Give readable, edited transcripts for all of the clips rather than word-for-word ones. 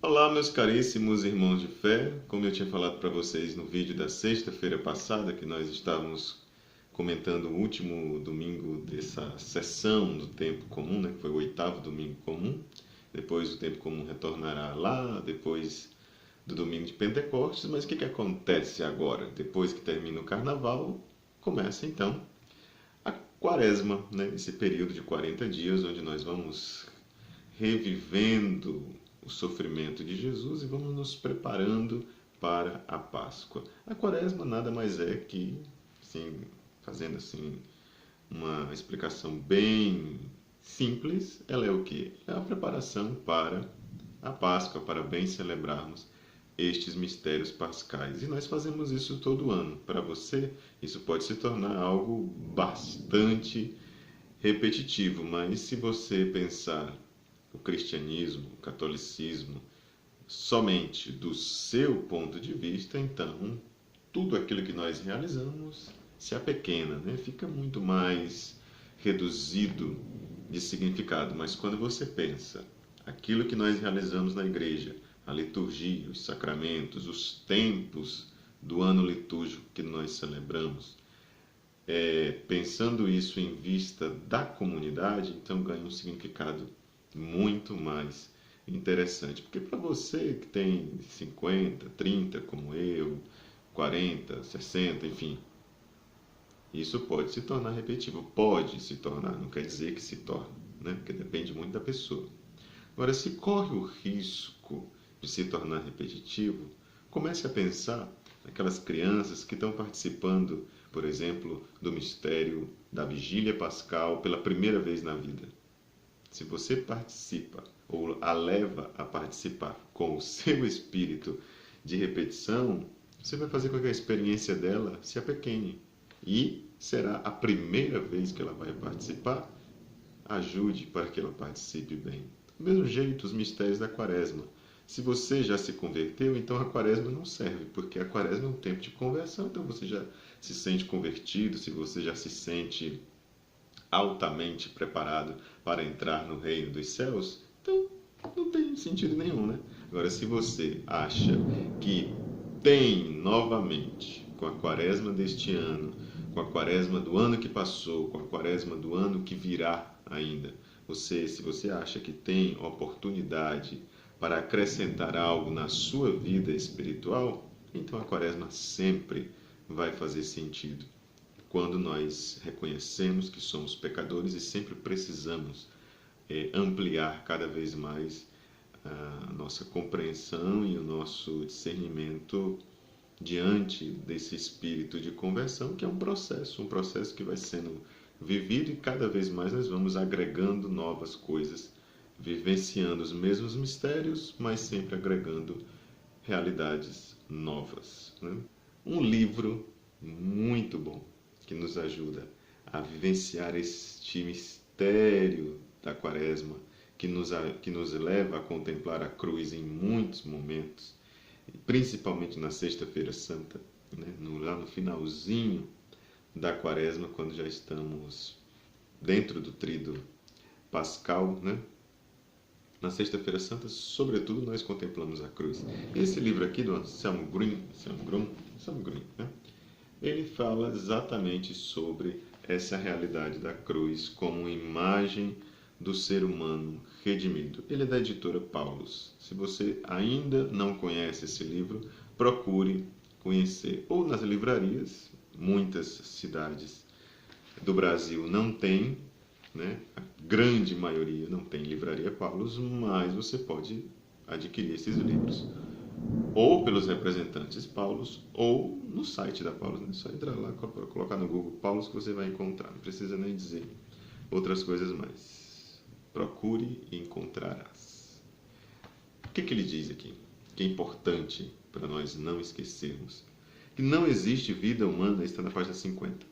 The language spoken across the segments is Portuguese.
Olá, meus caríssimos irmãos de fé. Como eu tinha falado para vocês no vídeo da sexta-feira passada, que nós estávamos comentando o último domingo dessa sessão do tempo comum, né, que foi o oitavo domingo comum. Depois o tempo comum retornará lá, depois do domingo de Pentecostes. Mas o que acontece agora? Depois que termina o carnaval, começa então a quaresma, né, esse período de 40 dias, onde nós vamos revivendo o sofrimento de Jesus e vamos nos preparando para a Páscoa. A Quaresma nada mais é que, assim, fazendo assim uma explicação bem simples, ela é o que? É a preparação para a Páscoa, para bem celebrarmos estes mistérios pascais. E nós fazemos isso todo ano. Para você, isso pode se tornar algo bastante repetitivo, mas se você pensar o cristianismo, o catolicismo, somente do seu ponto de vista, então tudo aquilo que nós realizamos se apequena, né? Fica muito mais reduzido de significado. Mas quando você pensa aquilo que nós realizamos na igreja, a liturgia, os sacramentos, os tempos do ano litúrgico que nós celebramos, pensando isso em vista da comunidade, então ganha um significado muito mais interessante. Porque para você que tem 50, 30, como eu, 40, 60, enfim, isso pode se tornar repetitivo. Pode se tornar, não quer dizer que se torne, né? Porque depende muito da pessoa. Agora, se corre o risco de se tornar repetitivo, comece a pensar naquelas crianças que estão participando, por exemplo, do mistério da Vigília Pascal pela primeira vez na vida. Se você participa ou a leva a participar com o seu espírito de repetição, você vai fazer com que a experiência dela se apequene. E será a primeira vez que ela vai participar, ajude para que ela participe bem. Do mesmo jeito, os mistérios da quaresma. Se você já se converteu, então a quaresma não serve, porque a quaresma é um tempo de conversão, então você já se sente convertido, se você já se sente altamente preparado para entrar no reino dos céus, então não tem sentido nenhum, né? Agora, se você acha que tem novamente, com a quaresma deste ano, com a quaresma do ano que passou, com a quaresma do ano que virá ainda, se você acha que tem oportunidade para acrescentar algo na sua vida espiritual, então a quaresma sempre vai fazer sentido quando nós reconhecemos que somos pecadores e sempre precisamos ampliar cada vez mais a nossa compreensão e o nosso discernimento diante desse espírito de conversão, que é um processo que vai sendo vivido e cada vez mais nós vamos agregando novas coisas, vivenciando os mesmos mistérios, mas sempre agregando realidades novas, né? Um livro muito bom que nos ajuda a vivenciar este mistério da quaresma, que nos leva a contemplar a cruz em muitos momentos, principalmente na Sexta-feira Santa, né? Lá no finalzinho da quaresma, quando já estamos dentro do tríduo pascal, né? Na Sexta-feira Santa, sobretudo, nós contemplamos a cruz. Esse livro aqui do Anselmo Green, né? Ele fala exatamente sobre essa realidade da cruz como imagem do ser humano redimido. Ele é da editora Paulus. Se você ainda não conhece esse livro, procure conhecer. Ou nas livrarias, muitas cidades do Brasil não têm, né? A grande maioria não tem livraria Paulus, mas você pode adquirir esses livros ou pelos representantes Paulus, ou no site da Paulus. É só entrar lá, colocar no Google Paulus que você vai encontrar. Não precisa nem dizer outras coisas mais. Procure e encontrarás. O que ele diz aqui? Que é importante para nós não esquecermos. Que não existe vida humana, está na página 50.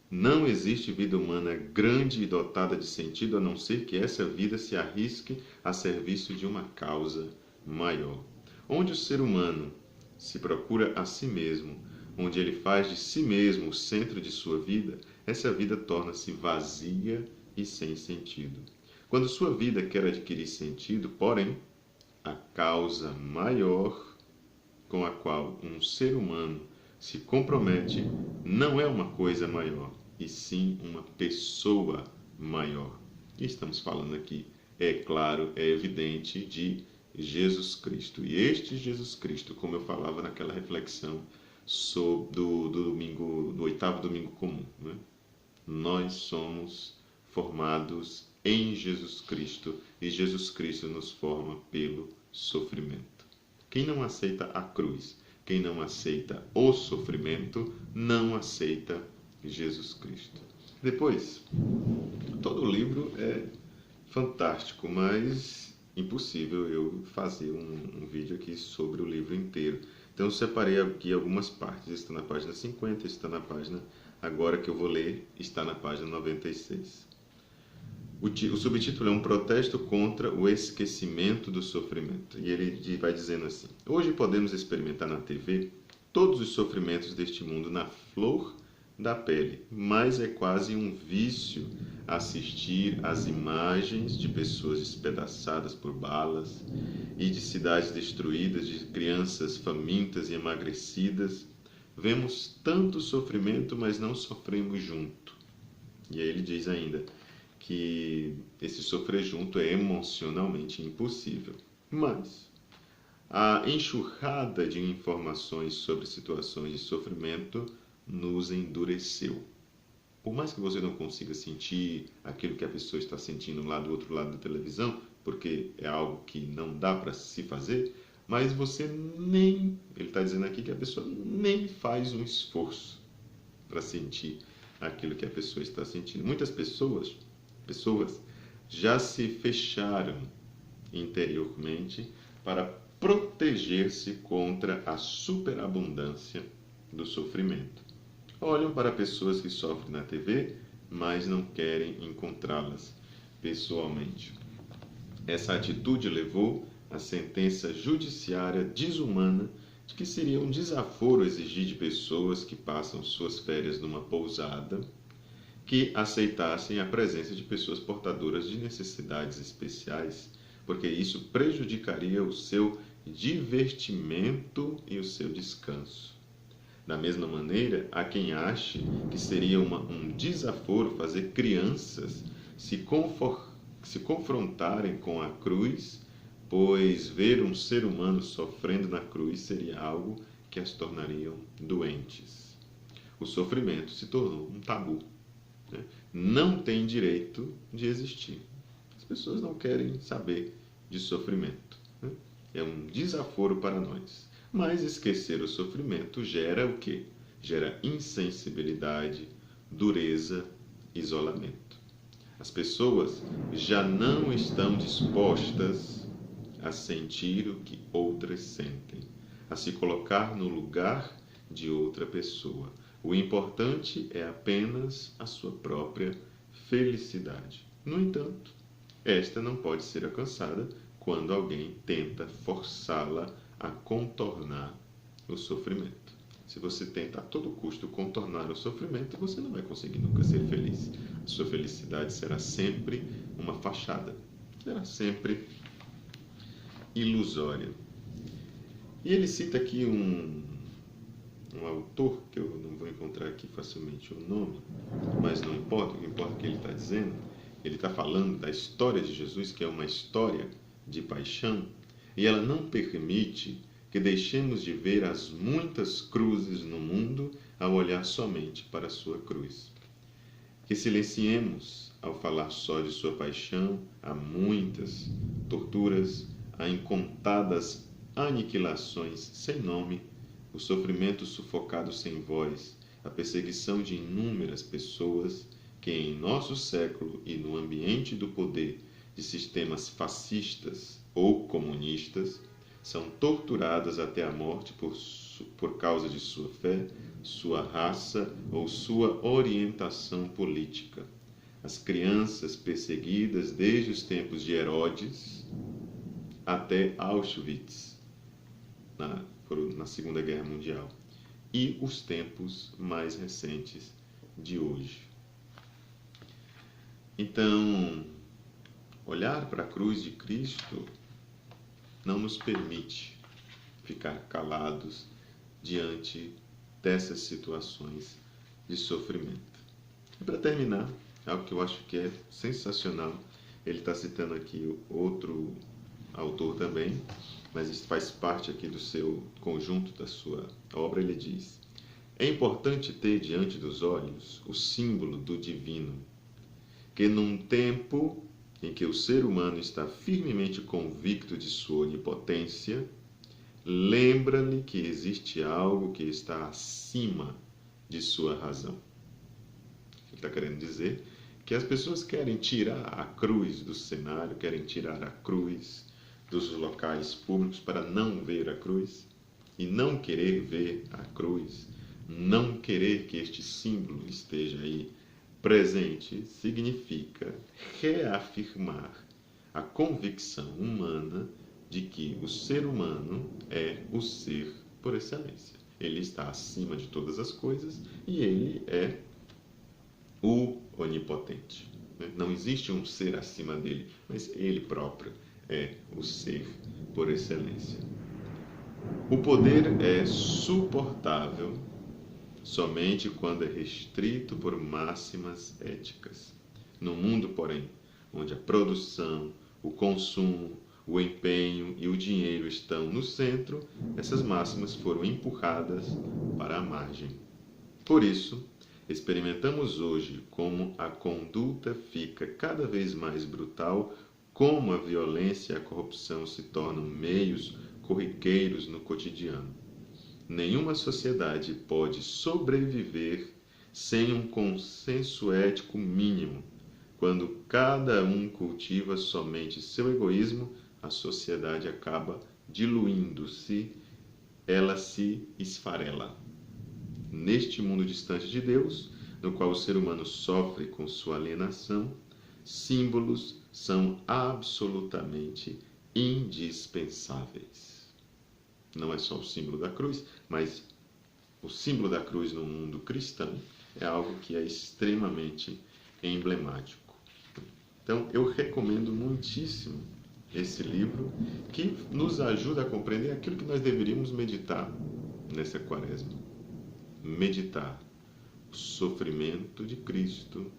Não existe vida humana grande e dotada de sentido, a não ser que essa vida se arrisque a serviço de uma causa maior. Onde o ser humano se procura a si mesmo, onde ele faz de si mesmo o centro de sua vida, essa vida torna-se vazia e sem sentido. Quando sua vida quer adquirir sentido, porém, a causa maior com a qual um ser humano se compromete não é uma coisa maior, e sim uma pessoa maior. E estamos falando aqui, é claro, é evidente, de Jesus Cristo. E este Jesus Cristo, como eu falava naquela reflexão do oitavo domingo comum, né? Nós somos formados em Jesus Cristo e Jesus Cristo nos forma pelo sofrimento. Quem não aceita a cruz, quem não aceita o sofrimento, não aceita Jesus Cristo. Depois, todo o livro é fantástico, mas impossível eu fazer um vídeo aqui sobre o livro inteiro. Então eu separei aqui algumas partes. Está na página 50, está na página, agora que eu vou ler, está na página 96. O subtítulo é um protesto contra o esquecimento do sofrimento. E ele vai dizendo assim: hoje podemos experimentar na TV todos os sofrimentos deste mundo na flor da pele, mas é quase um vício assistir às imagens de pessoas despedaçadas por balas e de cidades destruídas, de crianças famintas e emagrecidas. Vemos tanto sofrimento, mas não sofremos junto. E aí ele diz ainda que esse sofrer junto é emocionalmente impossível. Mas a enxurrada de informações sobre situações de sofrimento nos endureceu. Por mais que você não consiga sentir aquilo que a pessoa está sentindo lá do outro lado da televisão, porque é algo que não dá para se fazer, mas você nem, ele está dizendo aqui que a pessoa nem faz um esforço para sentir aquilo que a pessoa está sentindo. Muitas pessoas já se fecharam interiormente para proteger-se contra a superabundância do sofrimento. Olham para pessoas que sofrem na TV, mas não querem encontrá-las pessoalmente. Essa atitude levou à sentença judiciária desumana de que seria um desaforo exigir de pessoas que passam suas férias numa pousada que aceitassem a presença de pessoas portadoras de necessidades especiais, porque isso prejudicaria o seu divertimento e o seu descanso. Da mesma maneira, há quem ache que seria um desaforo fazer crianças se confrontarem com a cruz, pois ver um ser humano sofrendo na cruz seria algo que as tornariam doentes. O sofrimento se tornou um tabu. Não tem direito de existir. As pessoas não querem saber de sofrimento. É um desaforo para nós. Mas esquecer o sofrimento gera o quê? Gera insensibilidade, dureza, isolamento. As pessoas já não estão dispostas a sentir o que outras sentem, a se colocar no lugar de outra pessoa. O importante é apenas a sua própria felicidade. No entanto, esta não pode ser alcançada quando alguém tenta forçá-la a contornar o sofrimento. Se você tenta a todo custo contornar o sofrimento, você não vai conseguir nunca ser feliz. A sua felicidade será sempre uma fachada, será sempre ilusória. E ele cita aqui um autor, que eu não vou encontrar aqui facilmente o nome, mas não importa, o que importa é o que ele está dizendo. Ele está falando da história de Jesus, que é uma história de paixão, e ela não permite que deixemos de ver as muitas cruzes no mundo ao olhar somente para a sua cruz. Que silenciemos ao falar só de sua paixão, há muitas torturas, há incontadas aniquilações sem nome, o sofrimento sufocado sem voz, a perseguição de inúmeras pessoas que em nosso século e no ambiente do poder de sistemas fascistas ou comunistas são torturadas até a morte por causa de sua fé, sua raça ou sua orientação política. As crianças perseguidas desde os tempos de Herodes até Auschwitz, na Segunda Guerra Mundial, e os tempos mais recentes de hoje. Então, olhar para a cruz de Cristo não nos permite ficar calados diante dessas situações de sofrimento. E para terminar, algo que eu acho que é sensacional, ele está citando aqui outro autor também, mas isso faz parte aqui do seu conjunto, da sua obra. Ele diz: é importante ter diante dos olhos o símbolo do divino, que num tempo em que o ser humano está firmemente convicto de sua onipotência, lembra-lhe que existe algo que está acima de sua razão. Ele está querendo dizer que as pessoas querem tirar a cruz do cenário, querem tirar a cruz dos locais públicos para não ver a cruz, e não querer ver a cruz, não querer que este símbolo esteja aí presente, significa reafirmar a convicção humana de que o ser humano é o ser por excelência. Ele está acima de todas as coisas e ele é o onipotente. Não existe um ser acima dele, mas ele próprio é o ser por excelência. O poder é suportável somente quando é restrito por máximas éticas. No mundo, porém, onde a produção, o consumo, o empenho e o dinheiro estão no centro, essas máximas foram empurradas para a margem. Por isso, experimentamos hoje como a conduta fica cada vez mais brutal, como a violência e a corrupção se tornam meios corriqueiros no cotidiano. Nenhuma sociedade pode sobreviver sem um consenso ético mínimo. Quando cada um cultiva somente seu egoísmo, a sociedade acaba diluindo-se, ela se esfarela. Neste mundo distante de Deus, no qual o ser humano sofre com sua alienação, símbolos são absolutamente indispensáveis. Não é só o símbolo da cruz, mas o símbolo da cruz no mundo cristão é algo que é extremamente emblemático. Então, eu recomendo muitíssimo esse livro, que nos ajuda a compreender aquilo que nós deveríamos meditar nessa quaresma. Meditar o sofrimento de Cristo,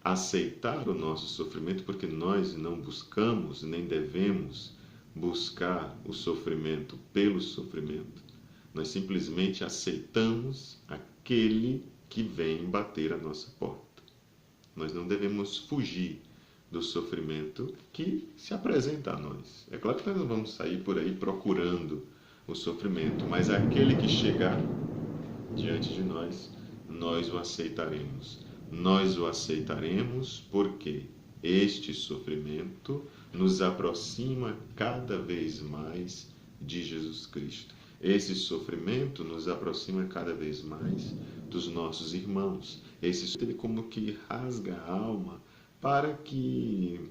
aceitar o nosso sofrimento, porque nós não buscamos nem devemos buscar o sofrimento pelo sofrimento. Nós simplesmente aceitamos aquele que vem bater a nossa porta. Nós não devemos fugir do sofrimento que se apresenta a nós. É claro que nós não vamos sair por aí procurando o sofrimento, mas aquele que chegar diante de nós, nós o aceitaremos. Nós o aceitaremos porque este sofrimento nos aproxima cada vez mais de Jesus Cristo. Esse sofrimento nos aproxima cada vez mais dos nossos irmãos. Esse sofrimento, ele como que rasga a alma para que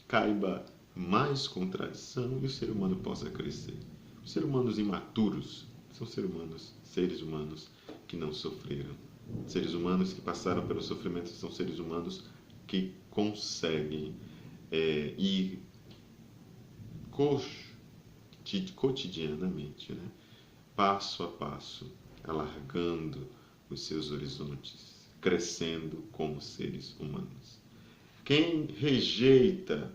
caiba mais contradição e o ser humano possa crescer. Os seres humanos imaturos são seres humanos que não sofreram. Seres humanos que passaram pelo sofrimento são seres humanos que conseguem ir cotidianamente, né? Passo a passo, alargando os seus horizontes, crescendo como seres humanos. Quem rejeita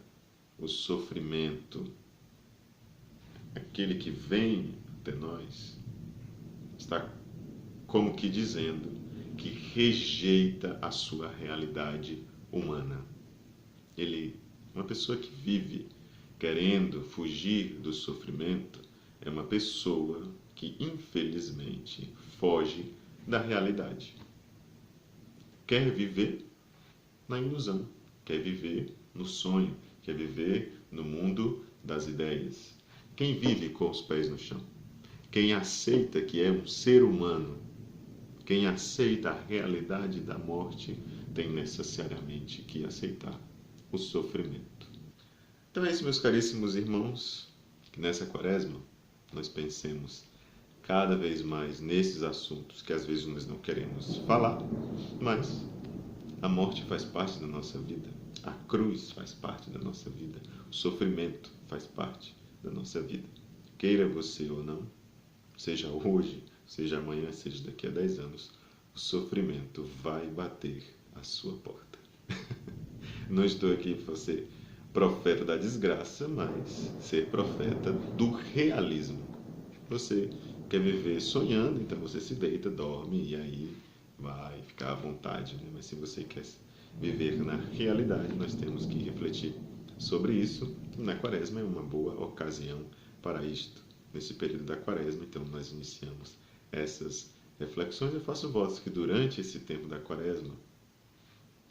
o sofrimento, aquele que vem até nós, está como que dizendo que rejeita a sua realidade humana. Uma pessoa que vive querendo fugir do sofrimento, é uma pessoa que infelizmente foge da realidade. Quer viver na ilusão, quer viver no sonho, quer viver no mundo das ideias. Quem vive com os pés no chão, quem aceita que é um ser humano, quem aceita a realidade da morte, tem necessariamente que aceitar o sofrimento. Então é isso, meus caríssimos irmãos, que nessa quaresma nós pensemos cada vez mais nesses assuntos que às vezes nós não queremos falar, mas a morte faz parte da nossa vida, a cruz faz parte da nossa vida, o sofrimento faz parte da nossa vida. Queira você ou não, seja hoje, seja amanhã, seja daqui a 10 anos, o sofrimento vai bater à sua porta. Não estou aqui para ser profeta da desgraça, mas ser profeta do realismo. Você quer viver sonhando, então você se deita, dorme e aí vai ficar à vontade, né? Mas se você quer viver na realidade, nós temos que refletir sobre isso. Na quaresma é uma boa ocasião para isto. Nesse período da quaresma, então nós iniciamos essas reflexões. Eu faço votos que durante esse tempo da quaresma,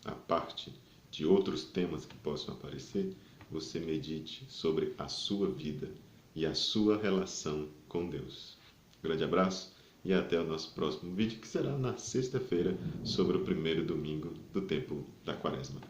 a parte de outros temas que possam aparecer, você medite sobre a sua vida e a sua relação com Deus. Grande abraço e até o nosso próximo vídeo, que será na sexta-feira, sobre o primeiro domingo do tempo da quaresma.